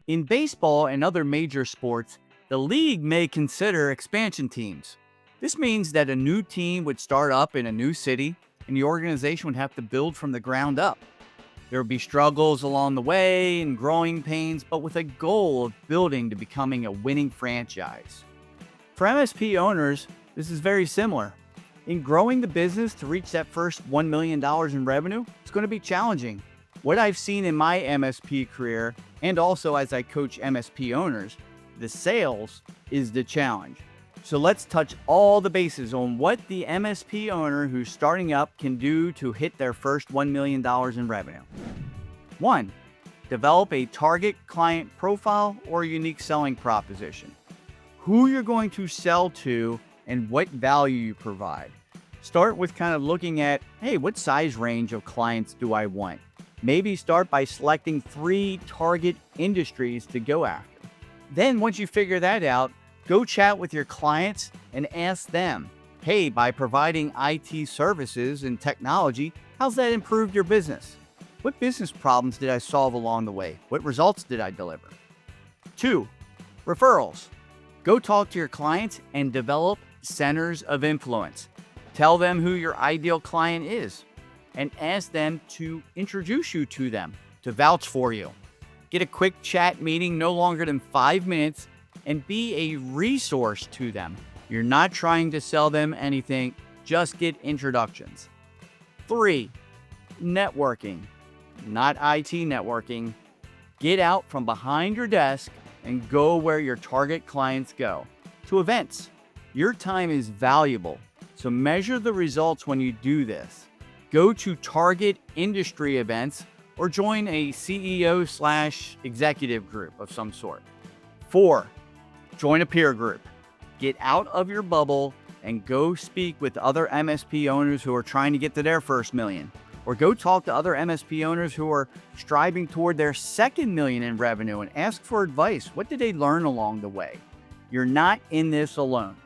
In baseball and other major sports, the league may consider expansion teams. This means that a new team would start up in a new city and the organization would have to build from the ground up. There would be struggles along the way and growing pains, but with a goal of building to becoming a winning franchise. For MSP owners, this is very similar. In growing the business to reach that first $1 million in revenue, it's going to be challenging. What I've seen in my MSP career, and also as I coach MSP owners, the sales is the challenge. So let's touch all the bases on what the MSP owner who's starting up can do to hit their first $1 million in revenue. 1. Develop a target client profile or unique selling proposition. Who you're going to sell to and what value you provide. Start with kind of looking at, hey, what size range of clients do I want? Maybe start by selecting 3 target industries to go after. Then once you figure that out, go chat with your clients and ask them, hey, by providing IT services and technology, how's that improved your business? What business problems did I solve along the way? What results did I deliver? 2. Referrals. Go talk to your clients and develop centers of influence. Tell them who your ideal client is and ask them to introduce you to them, to vouch for you. Get a quick chat meeting, no longer than 5 minutes, and be a resource to them. You're not trying to sell them anything, just get introductions. 3. Networking, not IT networking. Get out from behind your desk and go where your target clients go, to events. Your time is valuable, so measure the results when you do this. Go to target industry events or join a CEO/executive group of some sort. 4. Join a peer group. Get out of your bubble and go speak with other MSP owners who are trying to get to their first million. Or go talk to other MSP owners who are striving toward their second million in revenue and ask for advice. What did they learn along the way? You're not in this alone.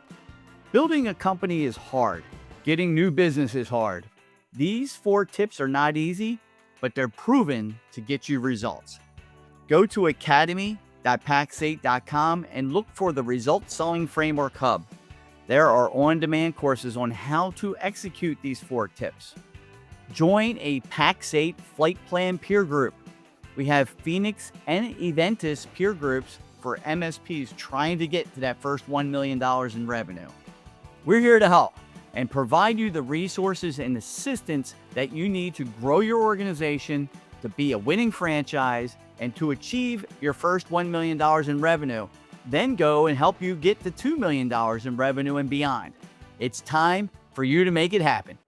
Building a company is hard. Getting new business is hard. These 4 tips are not easy, but they're proven to get you results. Go to academy.pax8.com and look for the Result Selling Framework Hub. There are on-demand courses on how to execute these 4 tips. Join a Pax8 Flight Plan peer group. We have Phoenix and Eventus peer groups for MSPs trying to get to that first $1 million in revenue. We're here to help and provide you the resources and assistance that you need to grow your organization, to be a winning franchise, and to achieve your first $1 million in revenue. Then go and help you get to $2 million in revenue and beyond. It's time for you to make it happen.